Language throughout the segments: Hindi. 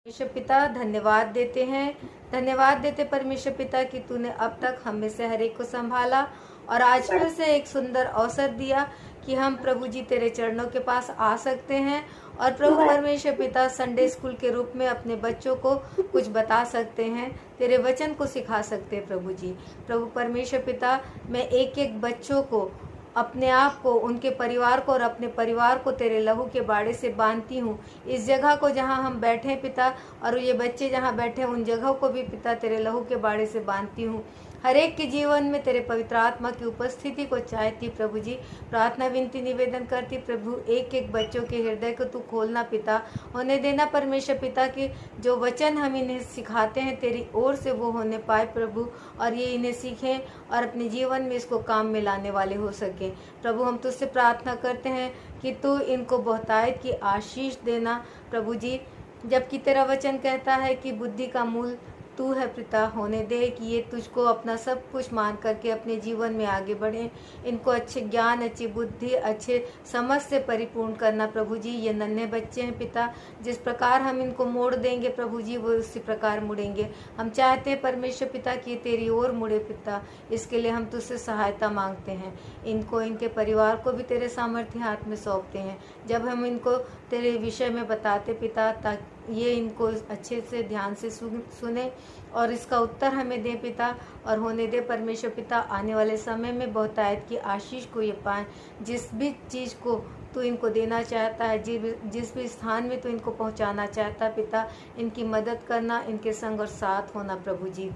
परमेश्वर पिता धन्यवाद देते हैं, धन्यवाद देते परमेश्वर पिता कि तूने अब तक हम में से हर एक को संभाला और आज फिर से एक सुंदर अवसर दिया कि हम प्रभु जी तेरे चरणों के पास आ सकते हैं और प्रभु परमेश्वर पिता संडे स्कूल के रूप में अपने बच्चों को कुछ बता सकते हैं, तेरे वचन को सिखा सकते हैं। प्रभु जी, प्रभु परमेश्वर पिता, मैं एक एक बच्चों को, अपने आप को, उनके परिवार को और अपने परिवार को तेरे लहू के बाड़े से बांधती हूँ। इस जगह को जहाँ हम बैठे पिता और ये बच्चे जहाँ बैठे उन जगहों को भी पिता तेरे लहू के बाड़े से बांधती हूँ। हर एक के जीवन में तेरे पवित्र आत्मा की उपस्थिति को चाहती प्रभु जी। प्रार्थना विनती निवेदन करती प्रभु, एक एक बच्चों के हृदय को तू खोलना पिता, होने देना परमेश्वर पिता कि जो वचन हम इन्हें सिखाते हैं तेरी ओर से वो होने पाए प्रभु, और ये इन्हें सीखें और अपने जीवन में इसको काम में लाने वाले हो सके। प्रभु हम तुझसे प्रार्थना करते हैं कि तू इनको बहुतायत की आशीष देना प्रभु जी। जबकि तेरा वचन कहता है कि बुद्धि का मूल तू है पिता, होने दे कि ये तुझको अपना सब कुछ मान करके अपने जीवन में आगे बढ़े। इनको अच्छे ज्ञान, अच्छी बुद्धि, अच्छे समझ से परिपूर्ण करना प्रभु जी। ये नन्हे बच्चे हैं पिता, जिस प्रकार हम इनको मोड़ देंगे प्रभु जी वो उसी प्रकार मुड़ेंगे। हम चाहते हैं परमेश्वर पिता कि तेरी ओर मुड़े पिता, इसके लिए हम तुझसे सहायता मांगते हैं। इनको, इनके परिवार को भी तेरे सामर्थ्य हाथ में सौंपते हैं। जब हम इनको तेरे विषय में बताते पिता, ताकि ये इनको अच्छे से ध्यान से सुने और इसका उत्तर हमें दे पिता, और होने दे परमेश्वर पिता आने वाले समय में बहुतायत की आशीष को ये पाएं। जिस भी चीज़ को तू इनको देना चाहता है, जिस भी स्थान में तू इनको पहुंचाना चाहता है पिता, इनकी मदद करना, इनके संग और साथ होना प्रभु जी।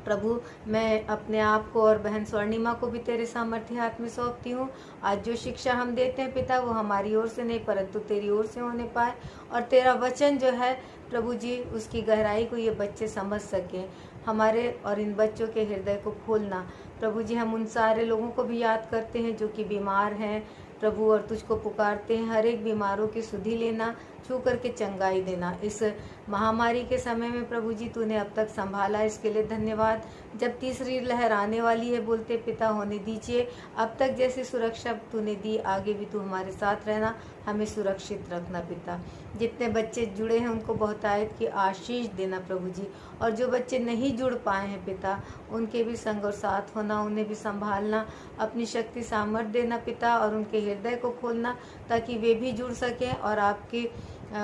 प्रभु मैं अपने आप को और बहन स्वर्णिमा को भी तेरे सामर्थ्य हाथ में सौंपती हूँ। आज जो शिक्षा हम देते हैं पिता वो हमारी ओर से नहीं परंतु तेरी ओर से होने पाए, और तेरा वचन जो है प्रभु जी उसकी गहराई को ये बच्चे समझ सकें। हमारे और इन बच्चों के हृदय को खोलना प्रभु जी। हम उन सारे लोगों को भी याद करते हैं जो कि बीमार हैं प्रभु और तुझको पुकारते हैं। हर एक बीमारों की सुधि लेना, छू करके चंगाई देना। इस महामारी के समय में प्रभु जी तूने अब तक संभाला, इसके लिए धन्यवाद। जब तीसरी लहर आने वाली है बोलते पिता होने दीजिए। अब तक जैसी सुरक्षा तूने दी आगे भी तू हमारे साथ रहना, हमें सुरक्षित रखना पिता। जितने बच्चे जुड़े हैं उनको बहुतायत की आशीष देना प्रभु जी, और जो बच्चे नहीं जुड़ पाए हैं पिता उनके भी संग और साथ होना, उन्हें भी संभालना, अपनी शक्ति सामर्थ्य देना पिता, और उनके हृदय को खोलना ताकि वे भी जुड़ सकें और आपके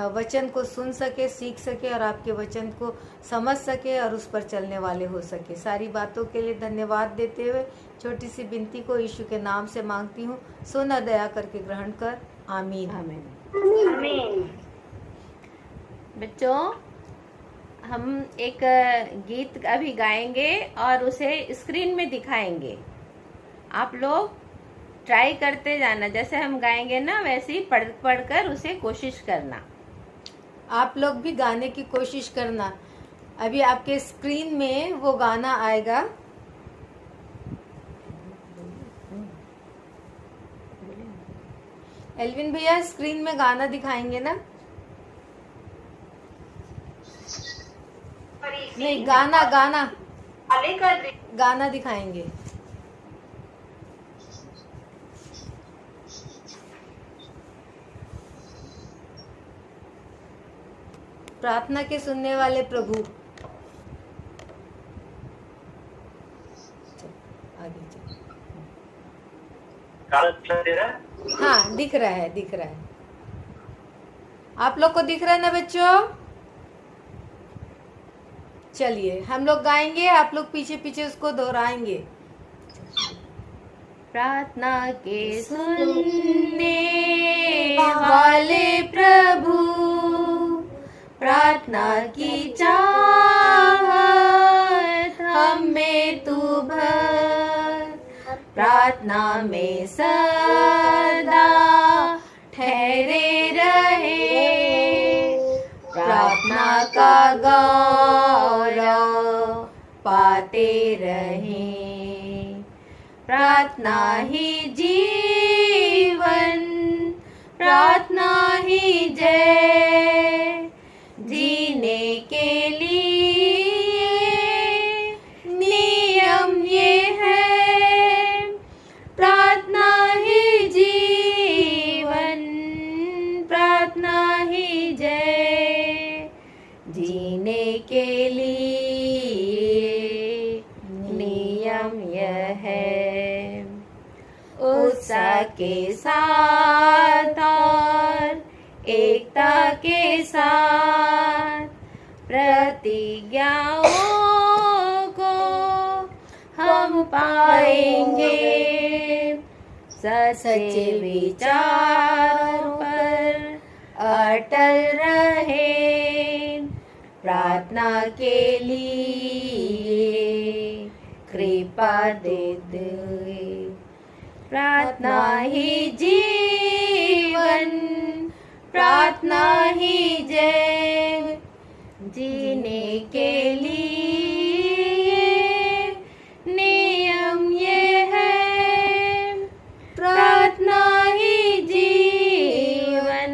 वचन को सुन सके, सीख सके और आपके वचन को समझ सके और उस पर चलने वाले हो सके। सारी बातों के लिए धन्यवाद देते हुए छोटी सी विनती को यीशु के नाम से मांगती हूँ, सुन दया करके ग्रहण कर। आमीन आमीन आमीन। बच्चों हम एक गीत अभी गाएंगे और उसे स्क्रीन में दिखाएंगे। आप लोग ट्राई करते जाना, जैसे हम गाएंगे ना वैसे ही पढ़ कर उसे कोशिश करना। आप लोग भी गाने की कोशिश करना। अभी आपके स्क्रीन में वो गाना आएगा। एल्विन भैया स्क्रीन में गाना दिखाएंगे ना? नहीं, गाना गाना गाना दिखाएंगे। प्रार्थना के सुनने वाले प्रभु, आगे चल। हाँ दिख रहा है, दिख रहा है। आप लोग को दिख रहा है ना बच्चों? चलिए हम लोग गाएंगे, आप लोग पीछे पीछे उसको दोहराएंगे। प्रार्थना के सुनने वाले प्रभु, प्रार्थना की चाहत हमें तू भर, प्रार्थना में सदा ठहरे रहे, प्रार्थना का गौरव पाते रहे। प्रार्थना ही जीवन, प्रार्थना ही जय, जीने के लिए नियम ये है, प्रार्थना ही जीवन, प्रार्थना ही जय, जीने के लिए नियम यह है, उत्साह के साथ और एकता के साथ प्रतिज्ञाओं को हम पाएंगे। सच्चे विचारों पर अटल रहे, प्रार्थना के लिए कृपा देते, प्रार्थना ही जीवन, प्रार्थना ही जय। जीने के लिए नियम ये है, प्रार्थना ही जीवन,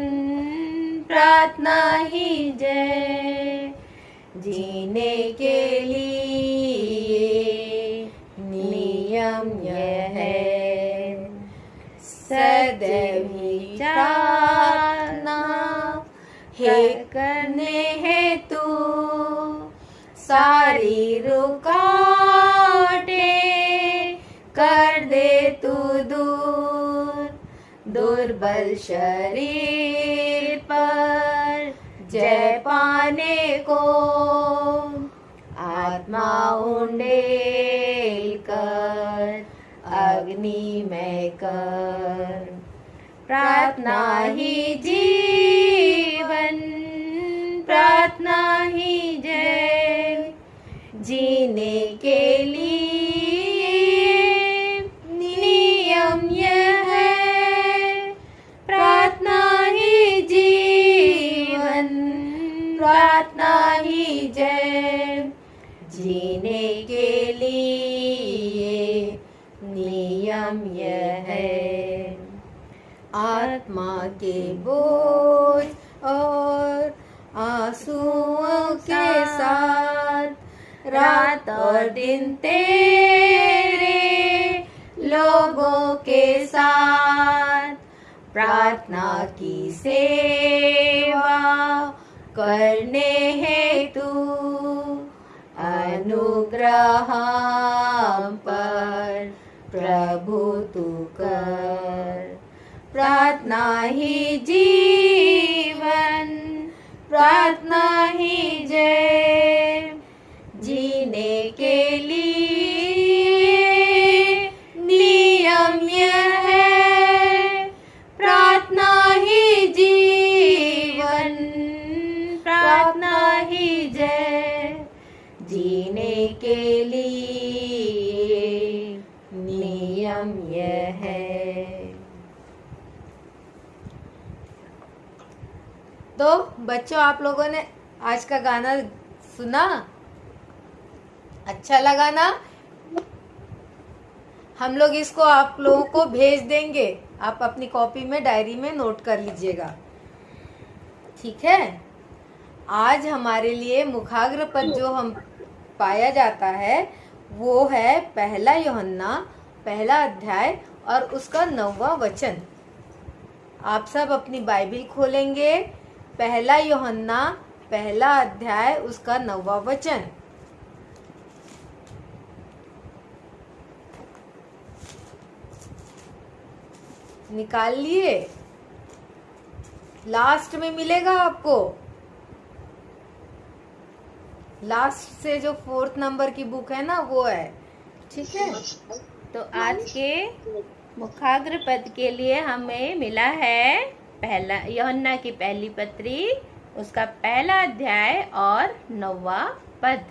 प्रार्थना ही जय। जीने के लिए नियम यह है, सदैव प्रार्थना है करने हेतु सारी रुकावटें कर दे तू दूर। दुर्बल शरीर पर जय पाने को आत्मा उंडेल कर अग्नि में कर। प्रार्थना ही जीवन, प्रार्थना ही जय। जीने के लिए नियम यह है, प्रार्थना ही जीवन, प्रार्थना ही जय। जीने के लिए नियम यह है, आत्मा के बोझ और आंसुओं के साथ रात और दिन तेरे लोगों के साथ प्रार्थना की सेवा करने हेतु अनुग्रह पर प्रभु तू कर। प्रार्थना ही जीवन, प्रार्थना ही जय। जीने के लिए नियम यह है, प्रार्थना ही जीवन, प्रार्थना ही जय। जीने के लिए नियम यह है। तो बच्चों, आप लोगों ने आज का गाना सुना? अच्छा लगा ना? हम लोग इसको आप लोगों को भेज देंगे, आप अपनी कॉपी में डायरी में नोट कर लीजिएगा, ठीक है। आज हमारे लिए मुखाग्र पद जो हम पाया जाता है वो है पहला यूहन्ना पहला अध्याय और उसका 9वां वचन। आप सब अपनी बाइबिल खोलेंगे, पहला यूहन्ना पहला अध्याय उसका 9वां वचन। निकाल लिए? लास्ट में मिलेगा आपको, लास्ट से जो 4th नंबर की बुक है ना वो है, ठीक है। तो आज के मुखाग्र पद के लिए हमें मिला है पहला यूहन्ना की पहली पत्री उसका पहला अध्याय और 9वां पद।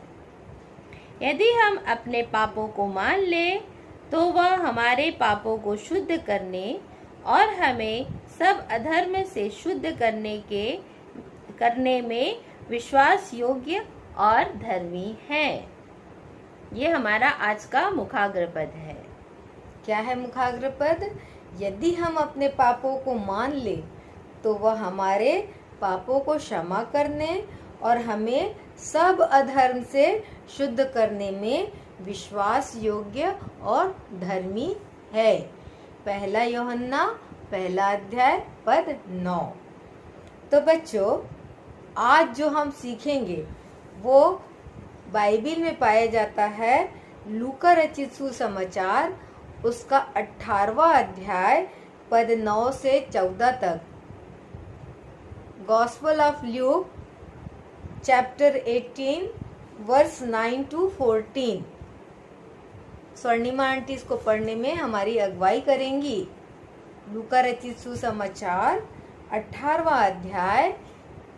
यदि हम अपने पापों को मान लें तो वह हमारे पापों को शुद्ध करने और हमें सब अधर्म से शुद्ध करने में विश्वास योग्य और धर्मी है। ये हमारा आज का मुखाग्र पद है। क्या है मुखाग्र पद? यदि हम अपने पापों को मान ले तो वह हमारे पापों को क्षमा करने और हमें सब अधर्म से शुद्ध करने में विश्वास योग्य और धर्मी है। पहला यूहन्ना पहला अध्याय पद 9। तो बच्चों, आज जो हम सीखेंगे वो बाइबिल में पाया जाता है। लूका रचित सुसमाचार उसका 18वां अध्याय पद 9 से 14 तक। Gospel of Luke chapter 18 verse 9 to 14। Swarnima aunty इसको पढ़ने में हमारी अगुवाई करेंगी। लूका रचित सुसमाचार 18वां अध्याय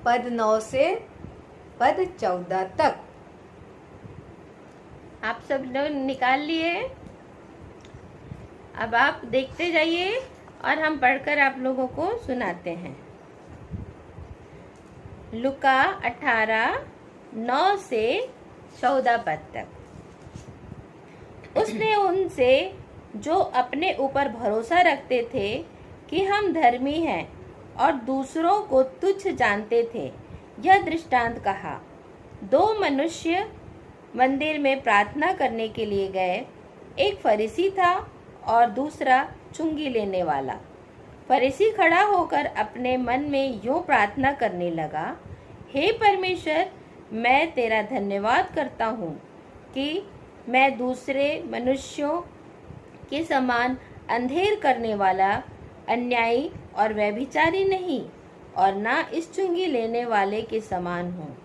पद 9 से पद 14 तक। आप सब लोग निकाल लिए? अब आप देखते जाइए और हम पढ़कर आप लोगों को सुनाते हैं। लूका 18 9 से 14 पद तक। उसने उनसे जो अपने ऊपर भरोसा रखते थे कि हम धर्मी हैं और दूसरों को तुच्छ जानते थे, यह दृष्टांत कहा। 2 मनुष्य मंदिर में प्रार्थना करने के लिए गए। एक फरीसी था और दूसरा चुंगी लेने वाला। फरीसी खड़ा होकर अपने मन में यूं प्रार्थना करने लगा, हे परमेश्वर, मैं तेरा धन्यवाद करता हूँ कि मैं दूसरे मनुष्यों के समान अंधेर करने वाला, अन्यायी और व्यभिचारी नहीं, और ना इस चुंगी लेने वाले के समान हूँ।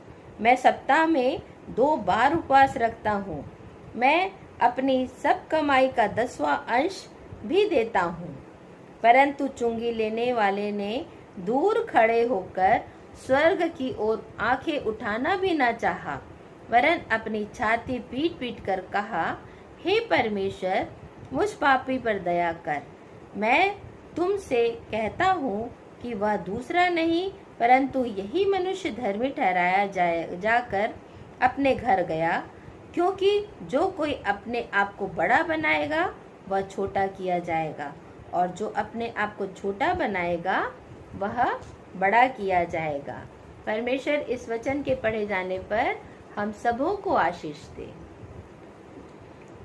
मैं सप्ताह में 2 बार उपवास रखता हूँ। मैं अपनी सब कमाई का 10वां अंश भी देता हूँ। परंतु चुंगी लेने वाले ने दूर खड़े होकर स्वर्ग की ओर आंखें उठाना भी न चाहा, वरन अपनी छाती पीट पीट कर कहा, हे परमेश्वर, मुझ पापी पर दया कर। मैं तुमसे कहता हूँ कि वह दूसरा नहीं परंतु यही मनुष्य धर्मी ठहराया जाकर अपने घर गया, क्योंकि जो कोई अपने आप को बड़ा बनाएगा वह छोटा किया जाएगा, और जो अपने आप को छोटा बनाएगा वह बड़ा किया जाएगा। परमेश्वर इस वचन के पढ़े जाने पर हम सबों को आशीष दे।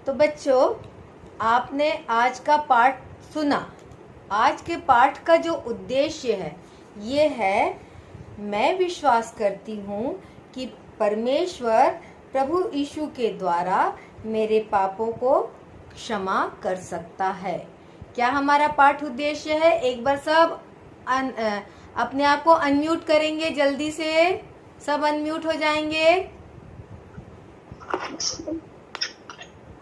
तो बच्चों, आपने आज का पाठ सुना। आज के पाठ का जो उद्देश्य है ये है, मैं विश्वास करती हूँ कि परमेश्वर प्रभु यीशु के द्वारा मेरे पापों को क्षमा कर सकता है। क्या हमारा पाठ उद्देश्य है? एक बार सब अपने आप को अनम्यूट करेंगे, जल्दी से सब अनम्यूट हो जाएंगे।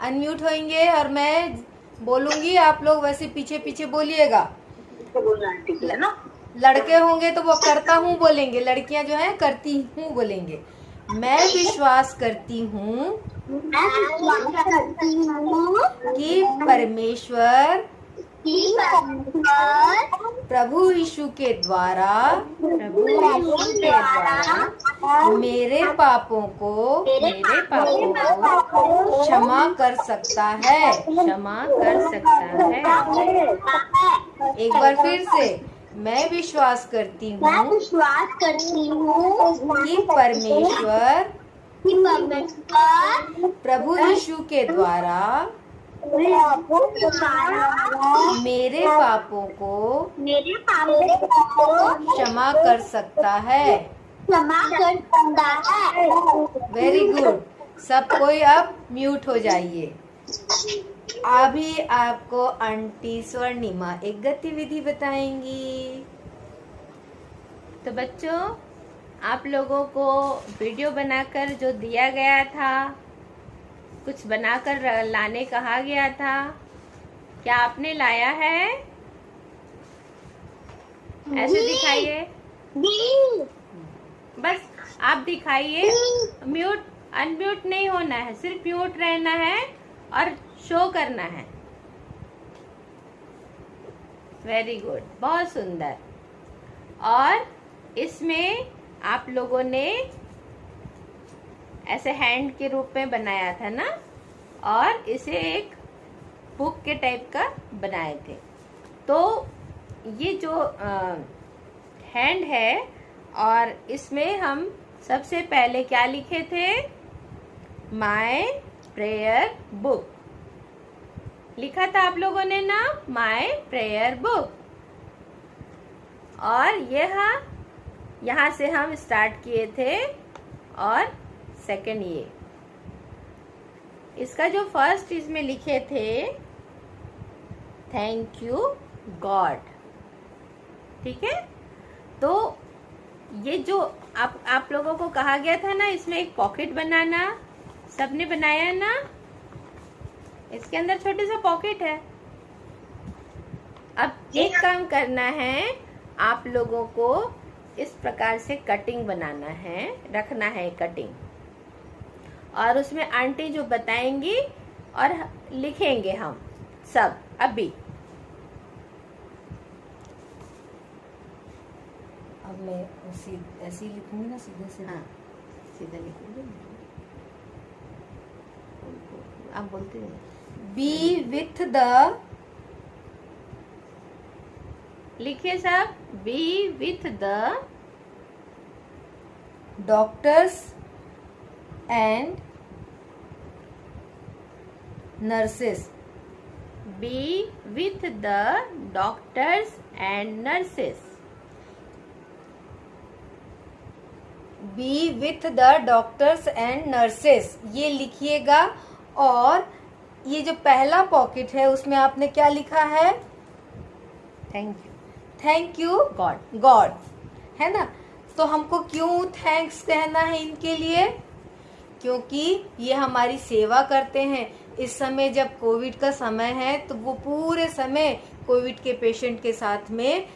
अनम्यूट होंगे और मैं बोलूंगी, आप लोग वैसे पीछे पीछे बोलिएगा। लड़के होंगे तो वो करता हूँ बोलेंगे, लड़कियां जो है करती हूँ बोलेंगे। मैं विश्वास करती हूँ कि परमेश्वर प्रभु यीशु के द्वारा मेरे पापों को क्षमा कर सकता है। एक बार फिर से, मैं विश्वास करती हूँ कि परमेश्वर प्रभु यीशु के द्वारा मेरे पापों को क्षमा कर सकता है। Very good. सब कोई अब म्यूट हो जाइए। अभी आपको आंटी स्वर्णिमा एक गतिविधि बताएंगी। तो बच्चों, आप लोगों को वीडियो बनाकर जो दिया गया था, कुछ बनाकर लाने कहा गया था, क्या आपने लाया है? ऐसे दिखाइए, बस आप दिखाइए। म्यूट अनम्यूट नहीं होना है, सिर्फ म्यूट रहना है और शो करना है। वेरी गुड, बहुत सुंदर। और इसमें आप लोगों ने ऐसे हैंड के रूप में बनाया था ना, और इसे एक बुक के टाइप का बनाए थे। तो ये जो हैंड है, और इसमें हम सबसे पहले क्या लिखे थे? माय प्रेयर बुक लिखा था आप लोगों ने ना, माय प्रेयर बुक। और यह यहाँ से हम स्टार्ट किए थे और सेकंड ये। इसका जो फर्स्ट इसमें लिखे थे थैंक यू गॉड, ठीक है। तो ये जो आप लोगों को कहा गया था ना इसमें एक पॉकेट बनाना, सबने बनाया ना। इसके अंदर छोटे सा पॉकेट है। अब एक काम करना है, आप लोगों को इस प्रकार से कटिंग बनाना है, रखना है कटिंग, और उसमें आंटी जो बताएंगी और लिखेंगे हम सब अभी। अब मैं ऐसे ही लिखूंगी ना, सीधे सीधे। हाँ, सीधा लिखूंगी। आप बोलते हैं बी विथ द, लिखिए सब, B with the doctors and nurses. B with the doctors and nurses. B with the doctors and nurses, ये लिखिएगा। और ये जो पहला पॉकेट है उसमें आपने क्या लिखा है? Thank you, thank you God. God, है ना। तो हमको क्यों थैंक्स कहना है इनके लिए? क्योंकि ये हमारी सेवा करते हैं। इस समय जब कोविड का समय है तो वो पूरे समय कोविड के पेशेंट के साथ में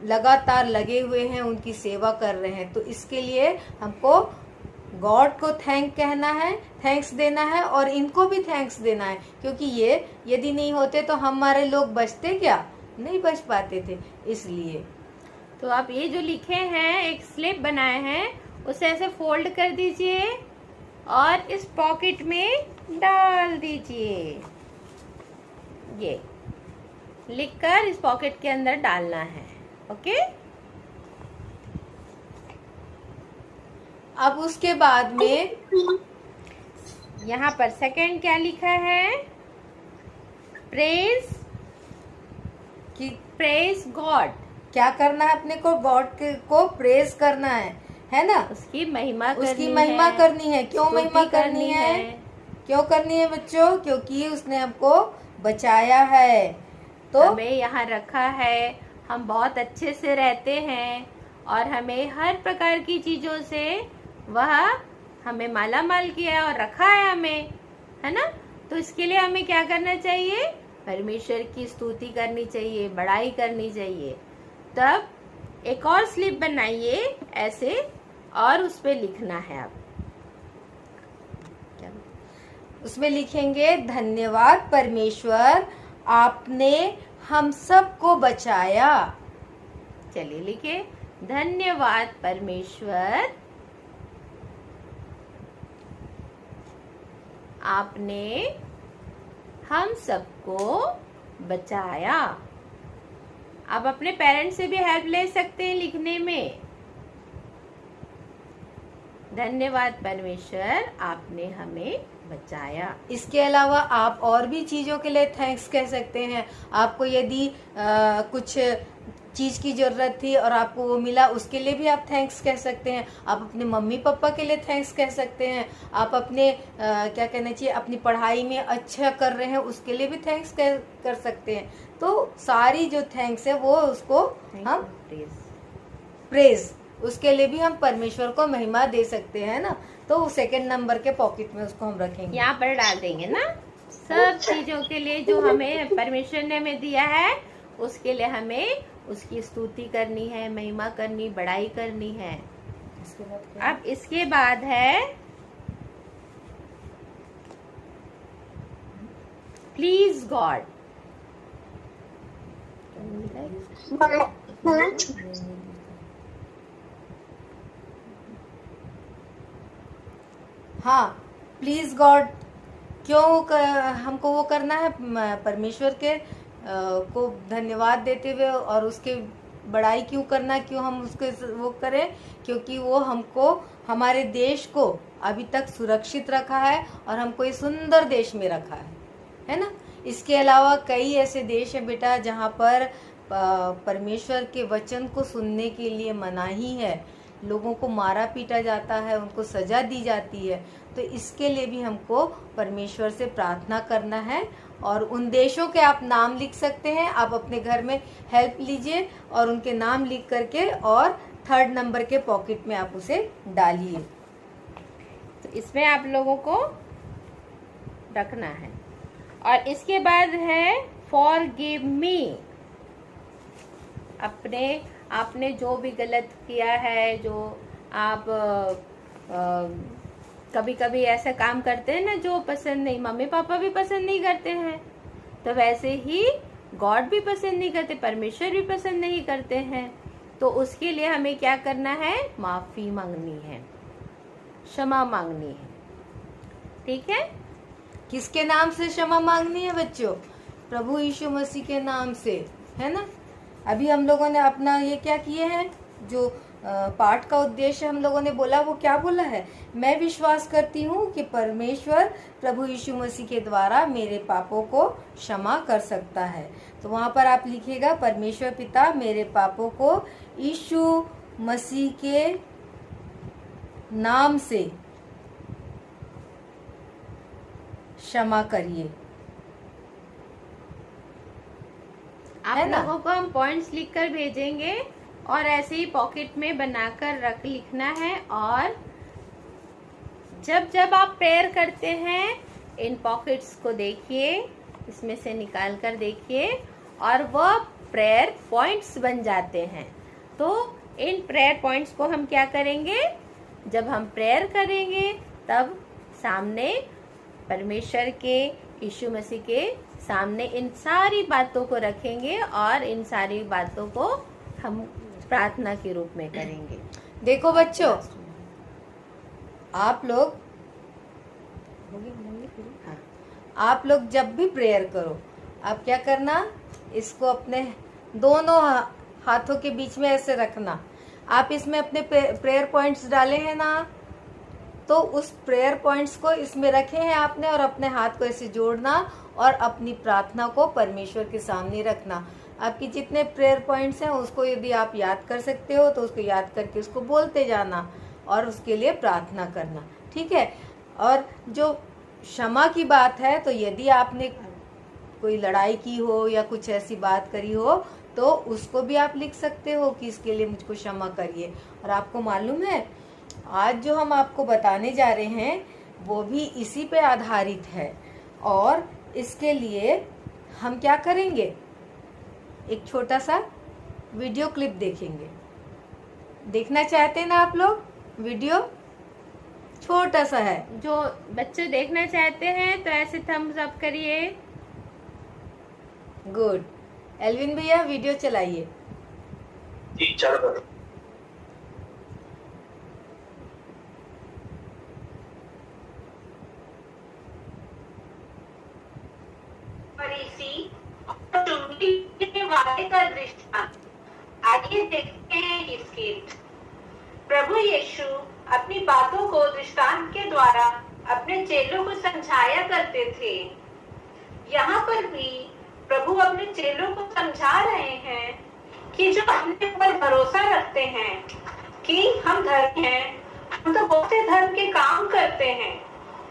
लगातार लगे हुए हैं, उनकी सेवा कर रहे हैं। तो इसके लिए हमको गॉड को थैंक कहना है, थैंक्स देना है, और इनको भी थैंक्स देना है। क्योंकि ये यदि नहीं होते तो हमारे लोग बचते क्या? नहीं बच पाते थे। इसलिए तो आप ये जो लिखे हैं, एक स्लिप बनाए हैं, उसे ऐसे फोल्ड कर दीजिए और इस पॉकेट में डाल दीजिए। ये लिखकर इस पॉकेट के अंदर डालना है। ओके। अब उसके बाद में यहाँ पर सेकंड क्या लिखा है? प्रेज, कि प्रेज गॉड। क्या करना है? अपने को गॉड को प्रेज करना है ना। उसकी महिमा करनी उसकी महिमा है, करनी है। क्यों स्तुति महिमा करनी है? क्यों करनी है बच्चों? क्योंकि उसने हमको बचाया है। तो हमें यहाँ रखा है, हम बहुत अच्छे से रहते हैं और हमें हर प्रकार की चीजों से वह हमें माला माल किया और रखा है हमें, है ना। तो इसके लिए हमें क्या करना चाहिए? परमेश्वर की स्तुति करनी चाहिए, बड़ाई करनी चाहिए। तब एक और स्लिप बनाइए ऐसे और उस पे लिखना है। अब उसमें लिखेंगे धन्यवाद परमेश्वर, आपने हम सबको बचाया। चलिए लिखे, धन्यवाद परमेश्वर, आपने हम सबको बचाया। आप अपने पेरेंट्स से भी हेल्प ले सकते हैं लिखने में। धन्यवाद परमेश्वर, आपने हमें बचाया। इसके अलावा आप और भी चीज़ों के लिए थैंक्स कह सकते हैं। आपको यदि कुछ चीज़ की ज़रूरत थी और आपको वो मिला, उसके लिए भी आप थैंक्स कह सकते हैं। आप अपने मम्मी पापा के लिए थैंक्स कह सकते हैं। आप अपने क्या कहना चाहिए, अपनी पढ़ाई में अच्छा कर रहे हैं, उसके लिए भी थैंक्स कर सकते हैं। तो सारी जो थैंक्स है वो उसको हम प्रेज, उसके लिए भी हम परमेश्वर को महिमा दे सकते हैं ना। तो सेकंड नंबर के पॉकेट में उसको हम रखेंगे, यहाँ पर डाल देंगे ना। सब चीजों के लिए जो हमें परमेश्वर ने हमें दिया है, उसके लिए हमें उसकी स्तुति करनी है, महिमा करनी, बड़ाई करनी है। इसके बाद क्या? अब इसके बाद है प्लीज गॉड। हाँ, प्लीज गॉड क्यों हमको वो करना है? परमेश्वर के को धन्यवाद देते हुए, और उसके बड़ाई क्यों करना, क्यों हम उसके वो करें? क्योंकि वो हमको, हमारे देश को अभी तक सुरक्षित रखा है और हमको इस सुंदर देश में रखा है ना। इसके अलावा कई ऐसे देश हैं बेटा जहाँ पर परमेश्वर के वचन को सुनने के लिए मनाही है, लोगों को मारा पीटा जाता है, उनको सजा दी जाती है, तो इसके लिए भी हमको परमेश्वर से प्रार्थना करना है। और उन देशों के आप नाम लिख सकते हैं, आप अपने घर में हेल्प लीजिए और उनके नाम लिख करके और 3rd नंबर के पॉकेट में आप उसे डालिए। तो इसमें आप लोगों को रखना है। और इसके बाद है फॉरगिव मी। आपने जो भी गलत किया है, जो आप कभी कभी ऐसा काम करते हैं ना जो पसंद नहीं, मम्मी पापा भी पसंद नहीं करते हैं, तो वैसे ही गॉड भी पसंद नहीं करते, परमेश्वर भी पसंद नहीं करते हैं। तो उसके लिए हमें क्या करना है? माफी मांगनी है, क्षमा मांगनी है। ठीक है? किसके नाम से क्षमा मांगनी है बच्चों? प्रभु यीशु मसीह के नाम से, है ना। अभी हम लोगों ने अपना ये क्या किए हैं, जो पाठ का उद्देश्य हम लोगों ने बोला, वो क्या बोला है? मैं विश्वास करती हूँ कि परमेश्वर प्रभु यीशु मसीह के द्वारा मेरे पापों को क्षमा कर सकता है। तो वहाँ पर आप लिखिएगा, परमेश्वर पिता मेरे पापों को यीशु मसीह के नाम से क्षमा करिए। आप लोगों को हम पॉइंट्स लिखकर भेजेंगे और ऐसे ही पॉकेट में बनाकर लिखना है। और जब जब आप प्रेयर करते हैं, इन पॉकेट्स को देखिए, इसमें से निकाल कर देखिए, और वह प्रेयर पॉइंट्स बन जाते हैं। तो इन प्रेयर पॉइंट्स को हम क्या करेंगे? जब हम प्रेयर करेंगे तब सामने परमेश्वर के, यीशु मसीह के सामने इन सारी बातों को रखेंगे और इन सारी बातों को हम प्रार्थना के रूप में करेंगे। देखो बच्चों, आप लोग आप लोग जब भी प्रेयर करो, आप क्या करना, इसको अपने दोनों हाथों के बीच में ऐसे रखना। आप इसमें अपने प्रेयर पॉइंट्स डाले हैं ना, तो उस प्रेयर पॉइंट्स को इसमें रखे हैं आपने, और अपने हाथ को ऐसे जोड़ना और अपनी प्रार्थना को परमेश्वर के सामने रखना। आपकी जितने प्रेयर पॉइंट्स हैं उसको यदि आप याद कर सकते हो तो उसको याद करके उसको बोलते जाना और उसके लिए प्रार्थना करना। ठीक है? और जो क्षमा की बात है, तो यदि आपने कोई लड़ाई की हो या कुछ ऐसी बात करी हो तो उसको भी आप लिख सकते हो कि इसके लिए मुझको क्षमा करिए। और आपको मालूम है, आज जो हम आपको बताने जा रहे हैं वो भी इसी पे आधारित है। और इसके लिए हम क्या करेंगे, एक छोटा सा वीडियो क्लिप देखेंगे। देखना चाहते हैं ना आप लोग? वीडियो छोटा सा है। जो बच्चे देखना चाहते हैं तो ऐसे थम्स अप करिए। गुड। एल्विन भैया वीडियो चलाइए। जी चलो। वादे का दृष्टांत। आइए देखते हैं इसके। प्रभु यीशु अपनी बातों को दृष्टांत के द्वारा अपने चेलों को समझाया करते थे। यहाँ पर भी प्रभु अपने चेलों को समझा रहे हैं कि जो अपने पर भरोसा रखते हैं कि हम धर्म हैं, हम तो बहुत से धर्म के काम करते हैं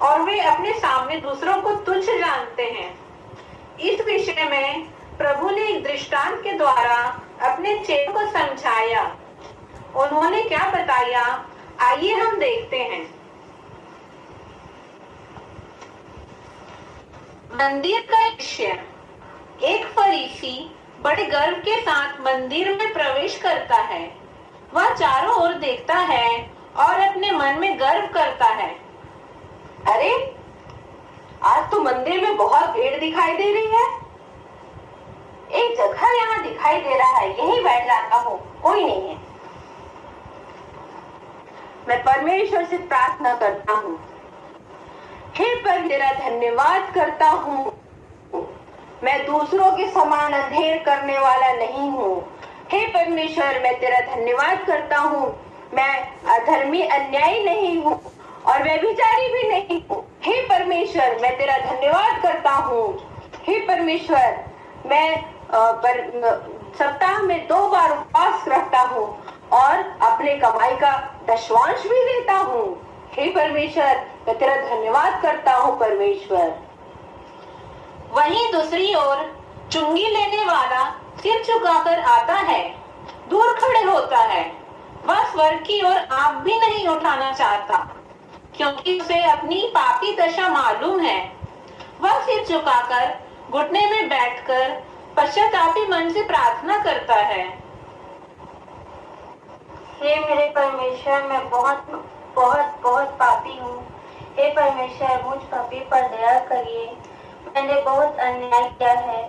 और वे अपने सामने दूसरों को तुच्छ जानते हैं। इस विषय में प्रभु ने एक दृष्टांत के द्वारा अपने चेलों को समझाया। उन्होंने क्या बताया, आइए हम देखते हैं। मंदिर का दृश्य। एक फरीसी बड़े गर्व के साथ मंदिर में प्रवेश करता है। वह चारों ओर देखता है और अपने मन में गर्व करता है, अरे आज तो मंदिर में बहुत भीड़ दिखाई दे रही है। एक जगह यहाँ दिखाई दे रहा है, यहीं बैठ जाता हूँ, कोई नहीं है। मैं परमेश्वर से प्रार्थना करता हूँ, हे पर तेरा धन्यवाद करता हूँ, मैं दूसरों के समान अंधेर करने वाला नहीं हूँ। हे परमेश्वर, मैं तेरा धन्यवाद करता हूँ, मैं अधर्मी अन्यायी नहीं हूँ और व्यभिचारी भी नहीं हूँ। हे परमेश्वर, मैं तेरा धन्यवाद करता हूँ। हे परमेश्वर, मैं सप्ताह में 2 बार उपवास रखता हूँ और अपने कमाई का दशवांश भी देता हूँ। हे परमेश्वर, मैं तेरा धन्यवाद करता हूँ परमेश्वर। वहीं दूसरी ओर चुंगी लेने वाला सिर झुकाकर आता है, दूर खड़े होता है। वह स्वर्ग की ओर आंख भी नहीं उठाना चाहता, क्योंकि उसे अपनी पापी दशा मालूम है। वह सिर झुकाकर घुटने में बैठकर पश्चातापी मन से प्रार्थना करता है। हे मेरे परमेश्वर, मैं बहुत बहुत बहुत पापी हूँ। हे परमेश्वर, मुझ पापी पर दया करिए। मैंने बहुत अन्याय किया है।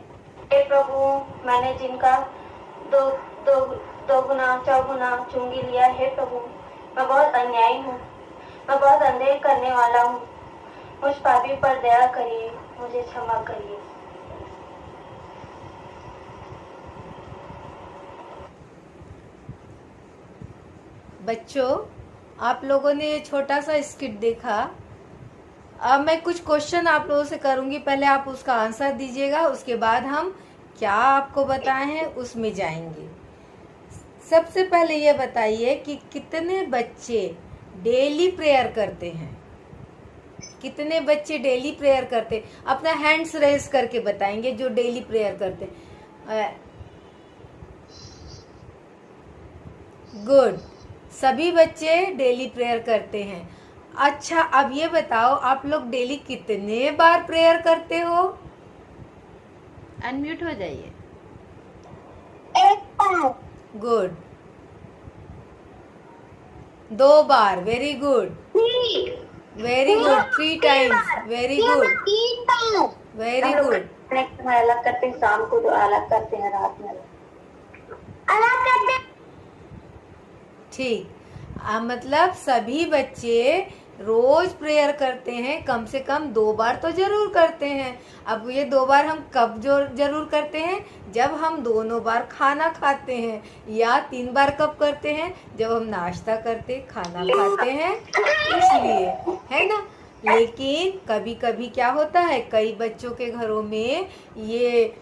हे प्रभु, मैंने जिनका दो गुना चौगुना चुंगी लिया। हे प्रभु, मैं बहुत अन्यायी हूँ। मैं बहुत अंधेर करने वाला हूँ। मुझ पापी पर दया करिए, मुझे क्षमा करिए। बच्चों, आप लोगों ने ये छोटा सा स्किट देखा। अब मैं कुछ क्वेश्चन आप लोगों से करूंगी, पहले आप उसका आंसर दीजिएगा, उसके बाद हम क्या आपको बताए हैं उसमें जाएंगे। सबसे पहले ये बताइए कि कितने बच्चे डेली प्रेयर करते हैं। कितने बच्चे डेली प्रेयर करते हैं? अपना हैंड्स रेज करके बताएंगे जो डेली प्रेयर करते हैं। गुड, सभी बच्चे डेली प्रेयर करते हैं। अच्छा, अब ये बताओ आप लोग डेली कितने बार प्रेयर करते हो? अनम्यूट हो जाइए। गुड, 2 बार। Very good, very good. 3 times. Very good, very good. में अलग करते हैं, शाम को अलग करते हैं, रात में अलग करते हैं। ठीक, मतलब सभी बच्चे रोज प्रेयर करते हैं, कम से कम 2 बार तो जरूर करते हैं। अब ये 2 बार हम कब जरूर करते हैं? जब हम दोनों बार खाना खाते हैं। या 3 बार कब करते हैं? जब हम नाश्ता करते खाना खाते हैं, इसलिए, है ना। लेकिन कभी कभी क्या होता है, कई बच्चों के घरों में ये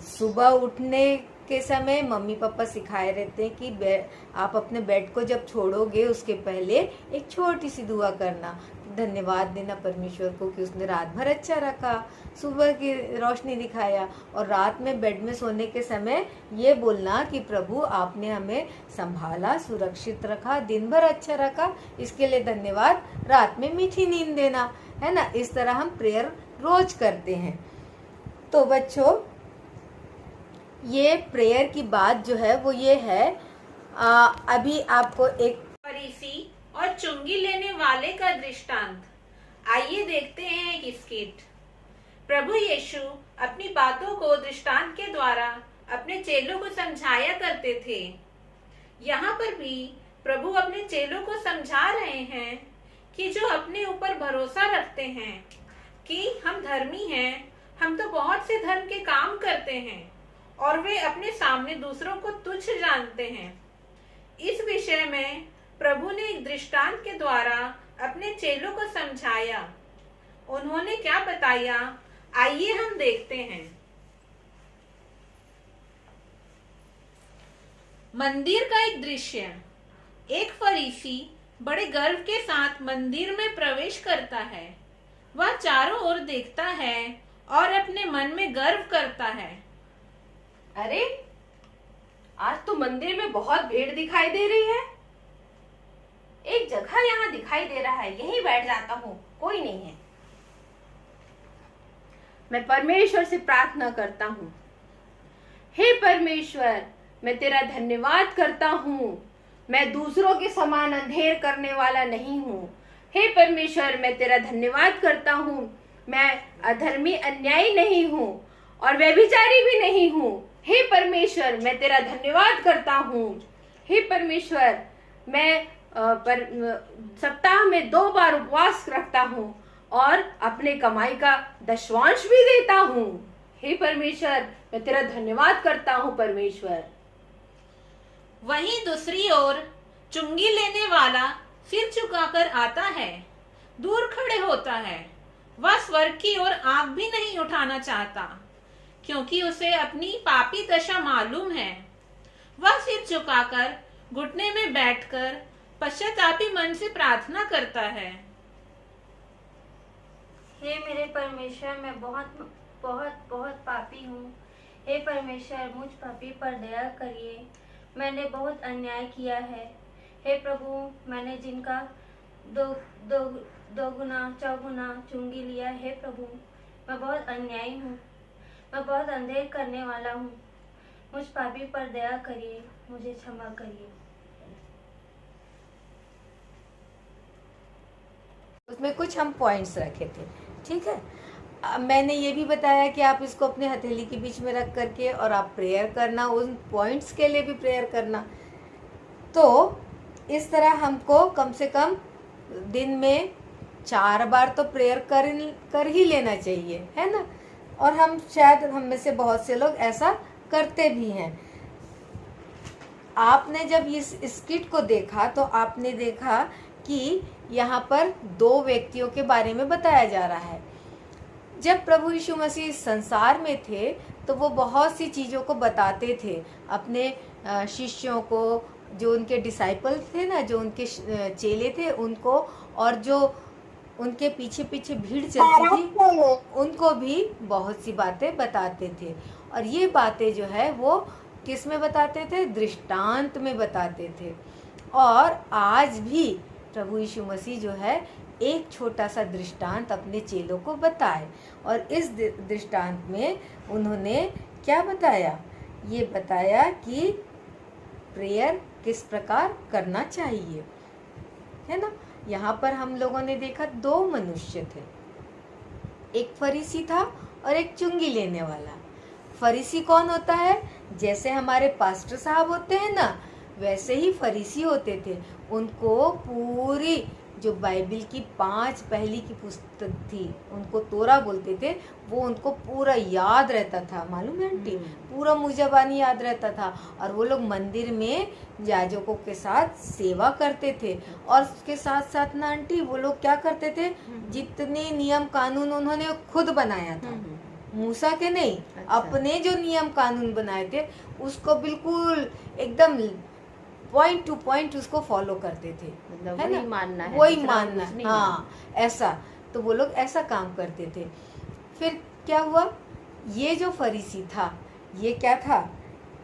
सुबह उठने के समय मम्मी पापा सिखाए रहते हैं कि आप अपने बेड को जब छोड़ोगे उसके पहले एक छोटी सी दुआ करना, धन्यवाद देना परमेश्वर को कि उसने रात भर अच्छा रखा, सुबह की रोशनी दिखाया। और रात में बेड में सोने के समय ये बोलना कि प्रभु आपने हमें संभाला, सुरक्षित रखा, दिन भर अच्छा रखा, इसके लिए धन्यवाद। रात में मीठी नींद देना, है ना। इस तरह हम प्रेयर रोज करते हैं। तो बच्चों, ये प्रेयर की बात जो है वो ये है, अभी आपको एक फरीसी और चुंगी लेने वाले का दृष्टांत। आइए देखते हैं एक स्किट। प्रभु यीशु अपनी बातों को दृष्टांत के द्वारा अपने चेलों को समझाया करते थे। यहाँ पर भी प्रभु अपने चेलों को समझा रहे हैं कि जो अपने ऊपर भरोसा रखते हैं कि हम धर्मी हैं, हम तो बहुत से धर्म के काम करते हैं और वे अपने सामने दूसरों को तुच्छ जानते हैं। इस विषय में प्रभु ने एक दृष्टांत के द्वारा अपने चेलों को समझाया। उन्होंने क्या बताया, आइए हम देखते हैं। मंदिर का एक दृश्य। एक फरीसी बड़े गर्व के साथ मंदिर में प्रवेश करता है। वह चारों ओर देखता है और अपने मन में गर्व करता है, अरे आज तो मंदिर में बहुत भीड़ दिखाई दे रही है। एक जगह यहाँ दिखाई दे रहा है, यहीं बैठ जाता हूँ, कोई नहीं है। मैं परमेश्वर से प्रार्थना करता हूँ, हे परमेश्वर, मैं तेरा धन्यवाद करता हूँ। मैं दूसरों के समान अंधेर करने वाला नहीं हूँ। हे परमेश्वर, मैं तेरा धन्यवाद करता हूँ। मैं अधर्मी अन्यायी नहीं हूँ और व्यभिचारी भी नहीं हूँ। हे परमेश्वर, मैं तेरा धन्यवाद करता हूँ। हे परमेश्वर, मैं सप्ताह में 2 बार उपवास रखता हूँ और अपने कमाई का दशवांश भी देता हूँ। हे परमेश्वर, मैं तेरा धन्यवाद करता हूँ परमेश्वर। वहीं दूसरी ओर चुंगी लेने वाला सिर झुकाकर आता है, दूर खड़े होता है। वह स्वर्ग की ओर आंख भी नहीं उठाना चाहता, क्योंकि उसे अपनी पापी दशा मालूम है। वह सिर झुकाकर घुटने में बैठकर पश्चातापी मन से प्रार्थना करता है। हे मेरे परमेश्वर, मैं बहुत बहुत बहुत पापी हूँ। हे परमेश्वर, मुझ पापी पर दया करिए। मैंने बहुत अन्याय किया है। हे प्रभु, मैंने जिनका दो गुना चौगुना चुंगी लिया। हे प्रभु, मैं बहुत अन्यायी हूँ। मैं बहुत अंधेर करने वाला हूँ। मुझ पापी पर दया करिए, मुझे क्षमा करिए। उसमें कुछ हम पॉइंट्स रखे थे, ठीक है। मैंने ये भी बताया कि आप इसको अपने हथेली के बीच में रख करके और आप प्रेयर करना, उन पॉइंट्स के लिए भी प्रेयर करना। तो इस तरह हमको कम से कम दिन में 4 बार तो प्रेयर कर ही लेना चाहिए, है ना। और हम शायद हम में से बहुत से लोग ऐसा करते भी हैं। आपने जब इस स्किट को देखा तो आपने देखा कि यहाँ पर 2 व्यक्तियों के बारे में बताया जा रहा है। जब प्रभु यीशु मसीह इस संसार में थे तो वो बहुत सी चीज़ों को बताते थे अपने शिष्यों को, जो उनके डिसाइपल थे ना, जो उनके चेले थे उनको, और जो उनके पीछे पीछे भीड़ चलती थी उनको भी बहुत सी बातें बताते थे। और ये बातें जो है वो किस में बताते थे? दृष्टांत में बताते थे। और आज भी प्रभु यीशु मसीह जो है एक छोटा सा दृष्टांत अपने चेलों को बताए, और इस दृष्टांत में उन्होंने क्या बताया? ये बताया कि प्रेयर किस प्रकार करना चाहिए, है ना। यहाँ पर हम लोगों ने देखा 2 मनुष्य थे, एक फरीसी था और एक चुंगी लेने वाला। फरीसी कौन होता है? जैसे हमारे पास्टर साहब होते हैं ना, वैसे ही फरीसी होते थे। उनको पूरी जो बाइबल की 5 पहली की पुस्तक थी, उनको तोरा बोलते थे, वो उनको पूरा याद रहता था। मालूम है आंटी, पूरा मुजबानी याद रहता था। और वो लोग मंदिर में याजकों के साथ सेवा करते थे। और उसके साथ साथ ना आंटी, वो लोग क्या करते थे? जितने नियम कानून उन्होंने खुद बनाया था, मूसा के नहीं, अपने जो नियम कानून बनाए थे उसको बिल्कुल एकदम पॉइंट टू पॉइंट उसको फॉलो करते थे, मतलब है वही ना, मानना है, वही दूसरा मानना, कुछ नहीं हाँ ऐसा। तो वो लोग ऐसा काम करते थे। फिर क्या हुआ? ये जो फरीसी था, ये क्या था?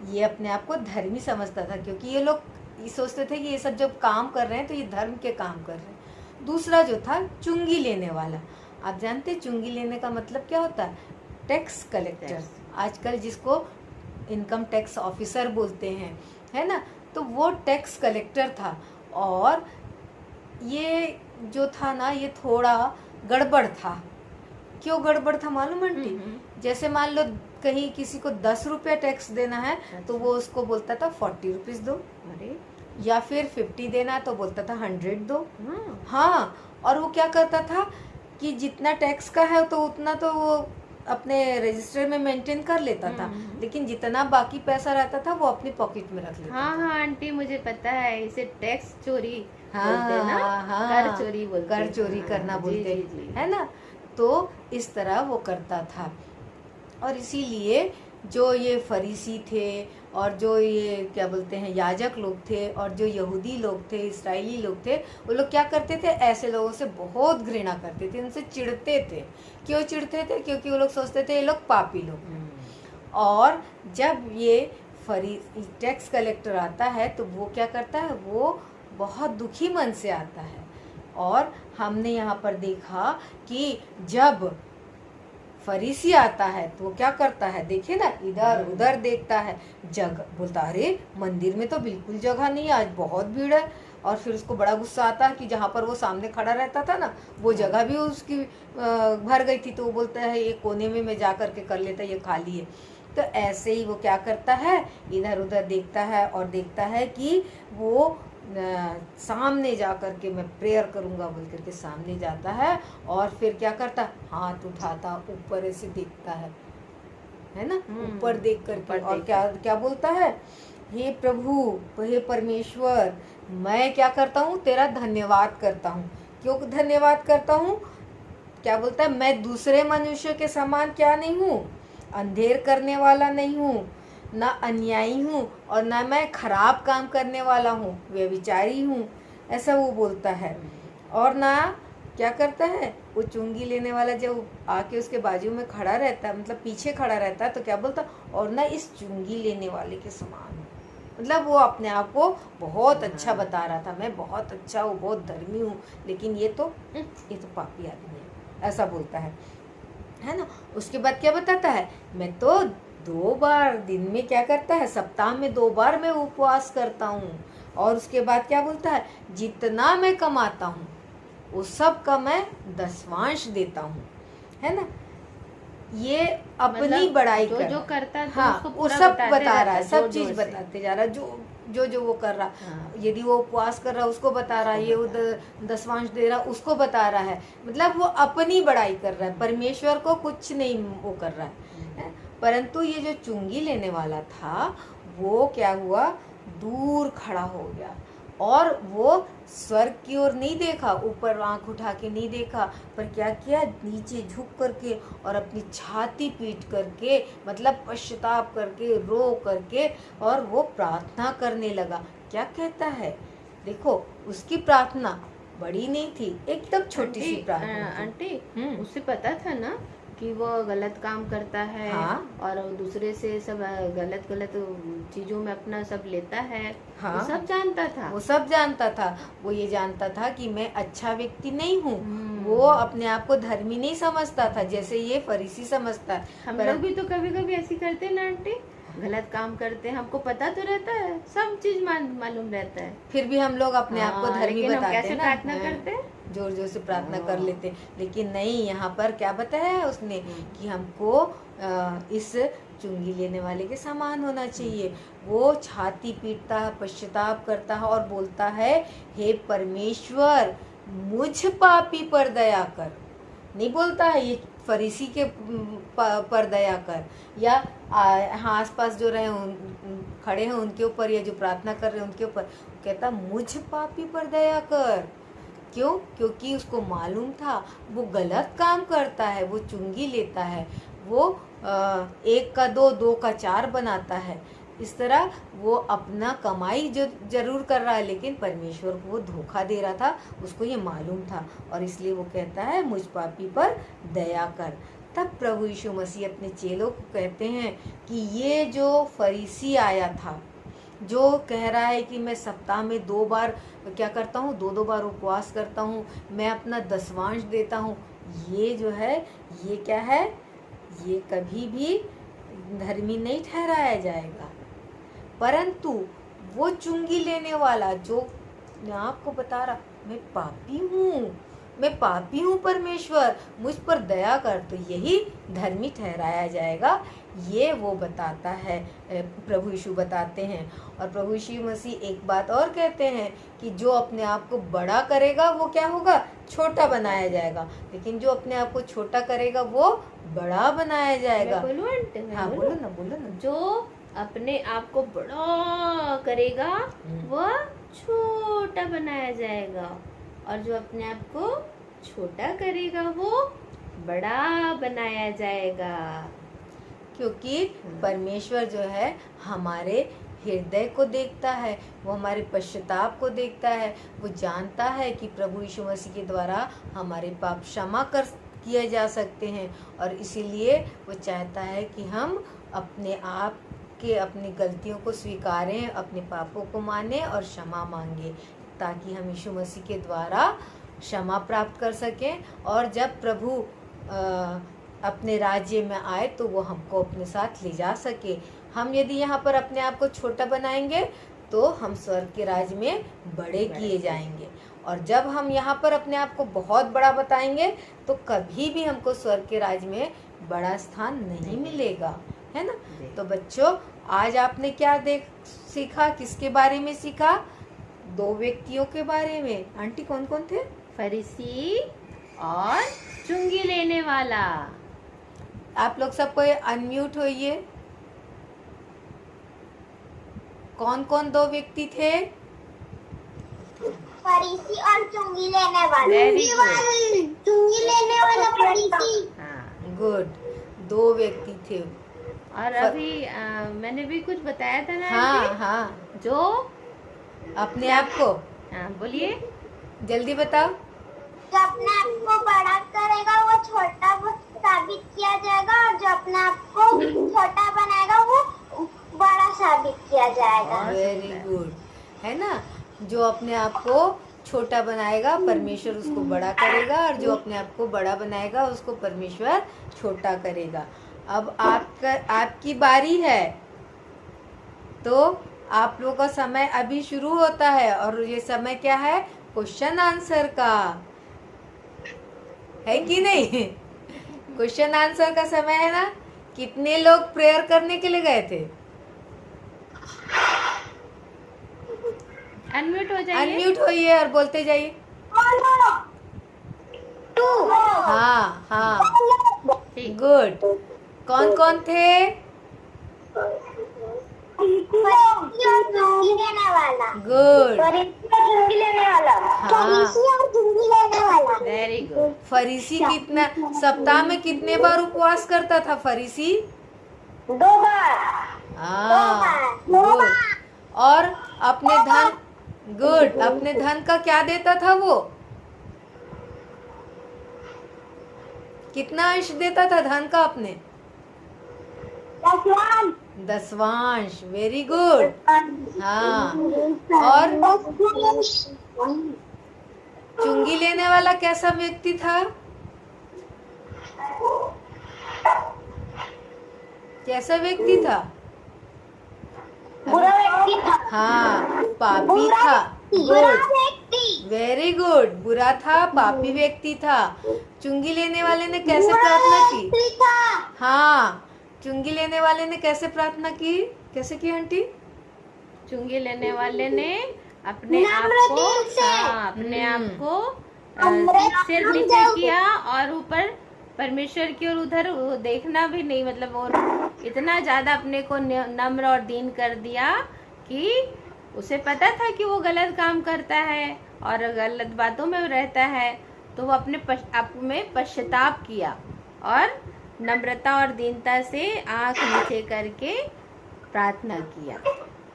ये अपने आप को धर्मी समझता था, क्योंकि ये लोग सोचते थे कि ये सब जब काम कर रहे हैं तो ये धर्म के काम कर रहे हैं। दूसरा जो था चुंगी लेने वाला। आप जानते चुंगी लेने का मतलब क्या होता है? टैक्स कलेक्टर, आजकल जिसको इनकम टैक्स ऑफिसर बोलते हैं, है ना। तो वो टैक्स कलेक्टर था। और ये जो था ना, ये थोड़ा गड़बड़ था। क्यों गड़बड़ था मालूम आंटी? जैसे मान लो कहीं किसी को 10 रुपया टैक्स देना है, तो वो उसको बोलता था 40 रुपीज़ दो, या फिर 50 देना तो बोलता था 100 दो। हाँ, और वो क्या करता था कि जितना टैक्स का है तो उतना तो वो अपने रजिस्टर में मेंटेन कर लेता था, लेकिन जितना बाकी पैसा रहता था वो अपनी पॉकेट में रख लेता था। हाँ आंटी, मुझे पता है, इसे टैक्स चोरी हाँ, बोलते हैं ना, हाँ, कर चोरी बोलते कर हैं। चोरी करना बोलते हैं, है ना। तो इस तरह वो करता था। और इसीलिए जो ये फरीसी थे और जो ये क्या बोलते हैं याजक लोग थे और जो यहूदी लोग थे, इस्राएली लोग थे, वो लोग क्या करते थे? ऐसे लोगों से बहुत घृणा करते थे, उनसे चिढ़ते थे। क्यों चिढ़ते थे? क्योंकि वो लोग सोचते थे ये लोग पापी लोग हैं। और जब ये टैक्स कलेक्टर आता है तो वो क्या करता है? वो बहुत दुखी मन से आता है। और हमने यहाँ पर देखा कि जब फरीसी आता है तो वो क्या करता है? देखिए ना, इधर उधर देखता है, जगह बोलता अरे मंदिर में तो बिल्कुल जगह नहीं है, आज बहुत भीड़ है। और फिर उसको बड़ा गुस्सा आता है कि जहाँ पर वो सामने खड़ा रहता था ना, वो जगह भी उसकी भर गई थी। तो वो बोलता है ये कोने में मैं जा करके कर लेता, ये खाली है। तो ऐसे ही वो क्या करता है? इधर उधर देखता है और देखता है कि वो सामने जा कर के मैं प्रेयर करूंगा बोल करके सामने जाता है। और फिर क्या करता? हाथ उठाता, ऊपर ऐसे देखता है ना, ऊपर देख करके। और क्या क्या बोलता है? हे प्रभु, हे परमेश्वर, मैं क्या करता हूँ? तेरा धन्यवाद करता हूँ। क्यों धन्यवाद करता हूँ? क्या बोलता है? मैं दूसरे मनुष्य के समान क्या नहीं हूँ? अंधेर करने वाला नहीं हूँ, ना अन्यायी हूँ, और ना मैं खराब काम करने वाला हूँ, व्यभिचारी हूँ, ऐसा वो बोलता है। और ना क्या करता है, वो चुंगी लेने वाला जब आके उसके बाजू में खड़ा रहता है, मतलब पीछे खड़ा रहता है, तो क्या बोलता, और ना इस चुंगी लेने वाले के समान हूँ। मतलब वो अपने आप को बहुत अच्छा बता रहा था, मैं बहुत अच्छा हूँ, बहुत धर्मी हूँ, लेकिन ये तो पापी आदमी है, ऐसा बोलता है ना। उसके बाद क्या बताता है, मैं तो 2 बार दिन में क्या करता है, सप्ताह में 2 बार मैं उपवास करता हूँ। और उसके बाद क्या बोलता है, जितना मैं कमाता हूँ उस सब का मैं 10वांश देता हूँ, है ना। ये अपनी मतलब बड़ाई जो कर जो करता है तो हाँ, उसको वो पूरा सब बताते बता रहा है, रहता सब जोर-जोर चीज से। बताते जा रहा है, जो वो कर रहा है। हाँ। यदि वो उपवास कर रहा है उसको बता रहा है, ये वो 10वांश दे रहा है उसको बता रहा है। मतलब वो अपनी बड़ाई कर रहा है, परमेश्वर को कुछ नहीं वो कर रहा है। परंतु ये जो चुंगी लेने वाला था वो क्या हुआ, दूर खड़ा हो गया, और वो स्वर्ग की ओर नहीं देखा, ऊपर आंख उठा के नहीं देखा, पर क्या किया, नीचे झुक करके और अपनी छाती पीट करके, मतलब पश्चाताप करके, रो करके, और वो प्रार्थना करने लगा। क्या कहता है, देखो उसकी प्रार्थना बड़ी नहीं थी, एकदम छोटी सी प्रार्थना थी। आंटी उसे पता था ना कि वो गलत काम करता है। हाँ। और दूसरे से सब गलत गलत चीजों में अपना सब लेता है। हाँ। वो सब जानता था। वो सब जानता था। वो ये जानता था कि मैं अच्छा व्यक्ति नहीं हूँ। वो अपने आप को धर्मी नहीं समझता था, जैसे ये फरीसी समझता है। हम लोग भी तो कभी कभी ऐसी करते हैं ना आंटी, गलत काम करते हैं, हमको पता तो रहता है, सब चीज मालूम रहता है, फिर भी हम लोग अपने आप को धर्मी लेकिन हम बताते कैसे हैं ना, प्रार्थना करते हैं, जोर जोर से प्रार्थना कर लेते हैं। लेकिन नहीं, यहाँ पर क्या बताया है उसने कि हमको इस चुंगी लेने वाले के समान होना चाहिए। वो छाती पीटता है, पश्चाताप करता है और बोलता है, हे परमेश्वर मुझ पापी पर दया कर। नहीं बोलता है ये फरीसी के पर दया कर, या हाँ आसपास जो रहे खड़े हैं उनके ऊपर, या जो प्रार्थना कर रहे हैं उनके ऊपर। कहता मुझ पापी पर दया कर। क्यों? क्योंकि उसको मालूम था वो गलत काम करता है, वो चुंगी लेता है, वो 1 का 2, 2 का 4 बनाता है। इस तरह वो अपना कमाई जो जरूर कर रहा है, लेकिन परमेश्वर को वो धोखा दे रहा था, उसको ये मालूम था, और इसलिए वो कहता है मुझ पापी पर दया कर। तब प्रभु यीशु मसीह अपने चेलों को कहते हैं कि ये जो फरीसी आया था, जो कह रहा है कि मैं सप्ताह में 2 बार क्या करता हूँ, 2-2 बार उपवास करता हूँ, मैं अपना 10वांश देता हूँ, ये जो है ये क्या है, ये कभी भी धर्मी नहीं ठहराया जाएगा। परंतु वो चुंगी लेने वाला जो आपको बता रहा मैं पापी हूँ, मैं पापी हूँ, परमेश्वर मुझ पर दया कर, तो यही धर्मी ठहराया जाएगा। ये वो बताता है, प्रभु यीशु बताते हैं। और प्रभु यीशु मसीह एक बात और कहते हैं कि जो अपने आप को बड़ा करेगा वो क्या होगा, छोटा बनाया जाएगा, लेकिन जो अपने आप को छोटा करेगा वो बड़ा बनाया जाएगा। बोलो आंटी, हाँ बोलो ना। जो अपने आप को बड़ा करेगा वो छोटा बनाया जाएगा, और जो अपने आप को छोटा करेगा वो बड़ा बनाया जाएगा। क्योंकि परमेश्वर जो है हमारे हृदय को देखता है, वो हमारे पश्चाताप को देखता है, वो जानता है कि प्रभु यीशु मसीह के द्वारा हमारे पाप क्षमा कर किए जा सकते हैं, और इसीलिए वो चाहता है कि हम अपने आप के अपनी गलतियों को स्वीकारें, अपने पापों को मानें और क्षमा मांगे, ताकि हम यीशु मसीह के द्वारा क्षमा प्राप्त कर सकें। और जब प्रभु अपने राज्य में आए तो वो हमको अपने साथ ले जा सके। हम यदि यहाँ पर अपने आप को छोटा बनाएंगे तो हम स्वर्ग के राज्य में बड़े किए जाएंगे, और जब हम यहाँ पर अपने आप को बहुत बड़ा बताएंगे तो कभी भी हमको स्वर्ग के राज्य में बड़ा स्थान नहीं मिलेगा, है ना। तो बच्चों, आज आपने क्या सीखा, किसके बारे में सीखा? 2 व्यक्तियों के बारे में। आंटी कौन कौन थे? फरीसी और चुंगी लेने वाला। आप लोग सबको अनम्यूट होइए। कौन कौन 2 व्यक्ति थे? फरीसी और चुंगी लेने वाला। Very good. चुंगी लेने वाला फरीसी। हाँ, गुड, 2 व्यक्ति थे। और अभी मैंने भी कुछ बताया था ना हाँ आंटी? हाँ, जो अपने आप को बोलिए। जल्दी बताओ। जो अपने आप को बड़ा करेगा वो छोटा वो साबित किया जाएगा, और जो अपने आप को छोटा बनाएगा वो बड़ा साबित किया जाएगा। वेरी गुड, है ना। जो अपने आप को छोटा बनाएगा परमेश्वर उसको बड़ा करेगा, और जो अपने आप को बड़ा बनाएगा उसको परमेश्वर छोटा करेगा। अब आपकी बारी है, तो आप लोगों का समय अभी शुरू होता है, और ये समय क्या है? क्वेश्चन आंसर का, है कि नहीं? क्वेश्चन आंसर का समय है ना। कितने लोग प्रेयर करने के लिए गए थे? अनम्यूट हो जाइए। अनम्यूट होइए और बोलते जाइए। हाँ हाँ, ठीक। गुड। कौन कौन थे? गुड, हाँ, वेरी गुड। फरीसी कितना सप्ताह में कितने बार उपवास करता था फरीसी? 2 बार। हाँ, गुड। और अपने धन, गुड, अपने धन का क्या देता था वो? कितना अंश देता था धन का अपने? 10वांश। Very good. हाँ, और चुंगी लेने वाला कैसा व्यक्ति था? कैसा व्यक्ति था? बुरा व्यक्ति था। हाँ, पापी था। Good, very good. बुरा था, पापी व्यक्ति था। चुंगी लेने वाले ने कैसे प्रार्थना की? हाँ, चुंगी लेने वाले ने कैसे प्रार्थना की? कैसे की आंटी? चुंगी लेने वाले ने अपने आप को, हाँ, अपने आप को सिर नीचे किया और ऊपर परमेश्वर की ओर उधर वो देखना भी नहीं, मतलब वो इतना ज्यादा अपने को नम्र और दीन कर दिया कि उसे पता था कि वो गलत काम करता है और गलत बातों में रहता है, तो वो अपने आप में पश्चाताप किया और नम्रता और दीनता से आंख नीचे करके प्रार्थना किया,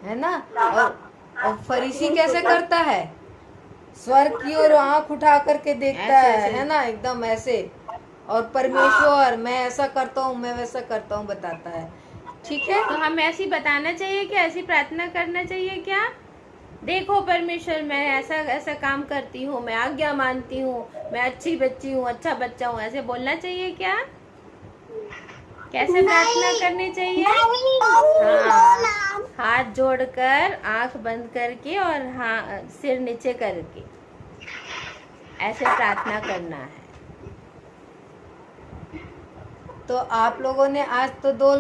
है ना। और फरीसी कैसे करता है? स्वर्ग की ओर आंख उठा करके देखता है ना, एकदम ऐसे, और परमेश्वर मैं ऐसा करता हूँ, मैं वैसा करता हूँ बताता है। ठीक है, तो हमें ऐसी बताना चाहिए कि ऐसी प्रार्थना करना चाहिए क्या? देखो परमेश्वर, मैं ऐसा ऐसा काम करती हूँ, मैं आज्ञा मानती हूँ, मैं अच्छी बच्ची हूँ, अच्छा बच्चा हूँ, ऐसे बोलना चाहिए क्या? कैसे प्रार्थना करनी चाहिए? हाँ, हाथ जोड़कर, आंख बंद करके और हाँ सिर नीचे करके ऐसे प्रार्थना करना है। तो आप लोगों ने आज तो दो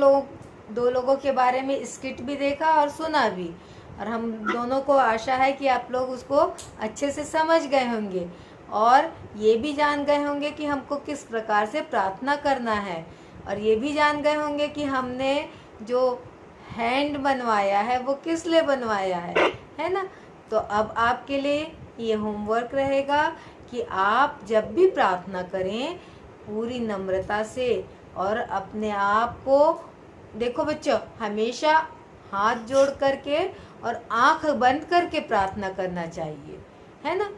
लोगों के बारे में स्किट भी देखा और सुना भी, और हम दोनों को आशा है कि आप लोग उसको अच्छे से समझ गए होंगे और ये भी जान गए होंगे कि हमको किस प्रकार से प्रार्थना करना है, और ये भी जान गए होंगे कि हमने जो हैंड बनवाया है वो किस लिए बनवाया है ना। तो अब आपके लिए ये होमवर्क रहेगा कि आप जब भी प्रार्थना करें पूरी नम्रता से और अपने आप को, देखो बच्चों, हमेशा हाथ जोड़ करके और आंख बंद करके प्रार्थना करना चाहिए, है ना।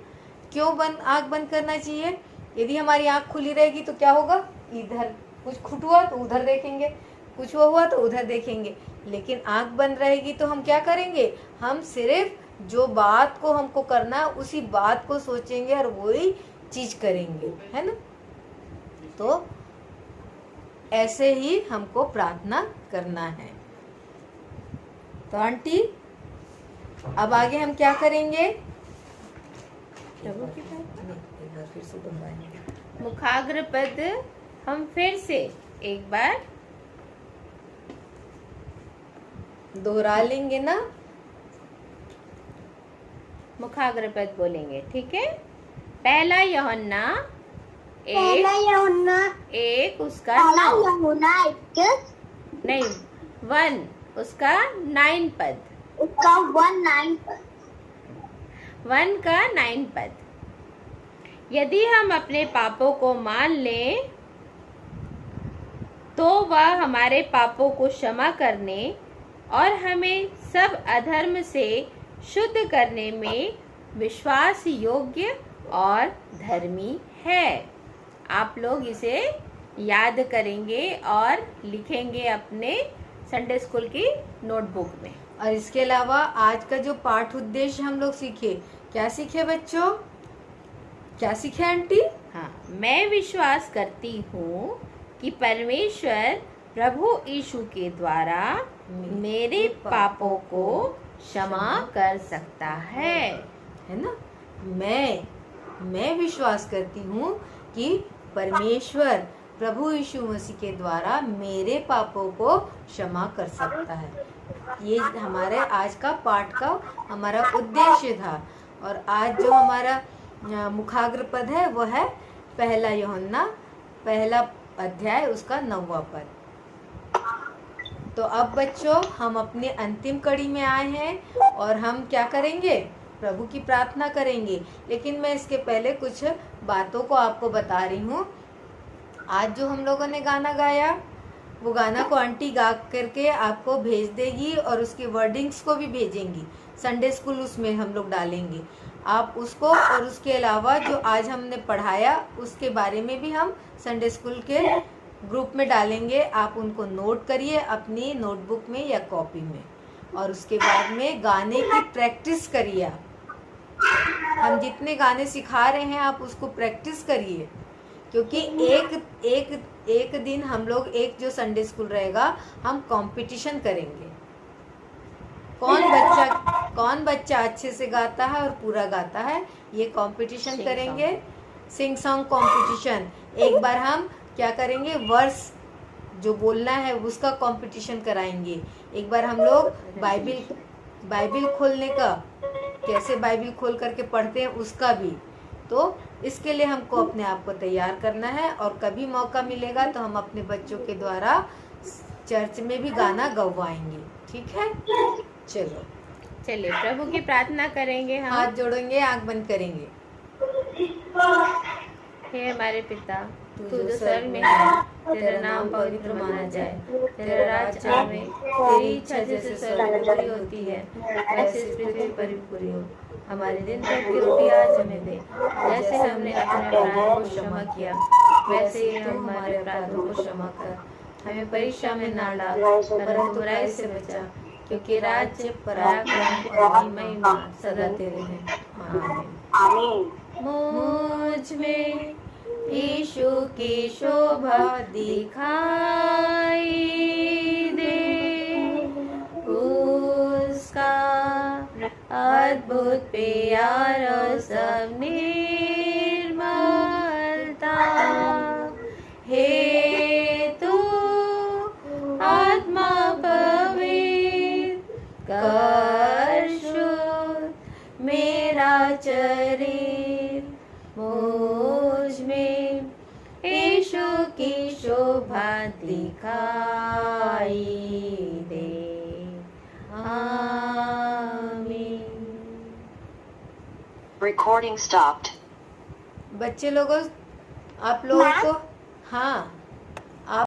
क्यों आंख बंद करना चाहिए? यदि हमारी आंख खुली रहेगी तो क्या होगा? इधर कुछ खुट हुआ तो उधर देखेंगे, कुछ वो हुआ तो उधर देखेंगे, लेकिन आंख बंद रहेगी तो हम क्या करेंगे? हम सिर्फ जो बात को हमको करना है उसी बात को सोचेंगे और वही चीज करेंगे, है ना। तो ऐसे ही हमको प्रार्थना करना है। तो आंटी, अब आगे हम क्या करेंगे? फिर से दोहराएंगे मुखाग्र पद हम फिर से एक बार दोहरा लेंगे ना। मुखाग्र पद बोलेंगे, ठीक है। पहला यूहन्ना एक उसका 9 1 उसका 9 पद, 1 का 9 पद। यदि हम अपने पापों को मान लें तो वह हमारे पापों को क्षमा करने और हमें सब अधर्म से शुद्ध करने में विश्वास योग्य और धर्मी है। आप लोग इसे याद करेंगे और लिखेंगे अपने संडे स्कूल की नोटबुक में। और इसके अलावा आज का जो पाठ उद्देश्य हम लोग सीखे, क्या सीखे बच्चों? क्या सीखे आंटी? हाँ, मैं विश्वास करती हूँ कि परमेश्वर प्रभु यीशु के द्वारा मेरे पापों को क्षमा कर सकता है ना? मैं विश्वास करती हूँ कि परमेश्वर प्रभु यीशु मसीह के द्वारा मेरे पापों को क्षमा कर सकता है। ये हमारे आज का पाठ का हमारा उद्देश्य था। और आज जो हमारा मुखाग्र पद है वो है 1 यूहन्ना 1 अध्याय उसका 9वां पद। तो अब बच्चों हम अपनी अंतिम कड़ी में आए हैं और हम क्या करेंगे? प्रभु की प्रार्थना करेंगे। लेकिन मैं इसके पहले कुछ बातों को आपको बता रही हूँ। आज जो हम लोगों ने गाना गाया वो गाना को आंटी गा करके आपको भेज देगी और उसके वर्डिंग्स को भी भेजेंगी। संडे स्कूल उसमें हम लोग डालेंगे। आप उसको और उसके अलावा जो आज हमने पढ़ाया उसके बारे में भी हम संडे स्कूल के ग्रुप में डालेंगे। आप उनको नोट करिए अपनी नोटबुक में या कॉपी में, और उसके बाद में गाने की प्रैक्टिस करिए। आप हम जितने गाने सिखा रहे हैं आप उसको प्रैक्टिस करिए, क्योंकि एक दिन हम लोग एक जो संडे स्कूल रहेगा हम कंपटीशन करेंगे। कौन बच्चा अच्छे से गाता है और पूरा गाता है, ये कंपटीशन करेंगे। Sing song competition. एक बार हम क्या करेंगे, वर्स जो बोलना है उसका कंपटीशन कराएंगे। एक बार हम लोग बाइबिल खोलने का, कैसे बाइबिल खोल करके पढ़ते हैं उसका भी। तो इसके लिए हमको अपने आप को तैयार करना है, और कभी मौका मिलेगा तो हम अपने बच्चों के द्वारा चर्च में भी गाना गवाएंगे। ठीक है, चलिए प्रभु की प्रार्थना करेंगे। हम हाथ जोड़ेंगे, आंख बंद करेंगे। हे हमारे पिता, तू जो स्वर्ग में है, तेरा नाम पवित्र माना जाए, तेरा राज आवे, तेरी इच्छा जैसे स्वर्ग में पूरी होती है वैसे इस पृथ्वी पर भी पूरी हो। हमारे दिन भर की रोटी आज हमें दे, जैसे हमने अपने अपराधों को क्षमा किया वैसे ही हम हमारे अपराधों को क्षमा कर। हमें परीक्षा में ना डाल, परंतु बुराई से बचा, क्योंकि राज्य, पराक्रम और महिमा सदा तेरे हैं। आमीन। मुझ में यीशु की शोभा दिखाई दे, उसका अद्भुत प्यार और सब निर्मलता। हे तू आत्मा पवित्र कर शुद्ध मेरा शरीर, मुझ में यीशु की शोभा दिखाई दे। आमीन। Recording stopped. बच्चे लोगों, आप लोगों को हाँ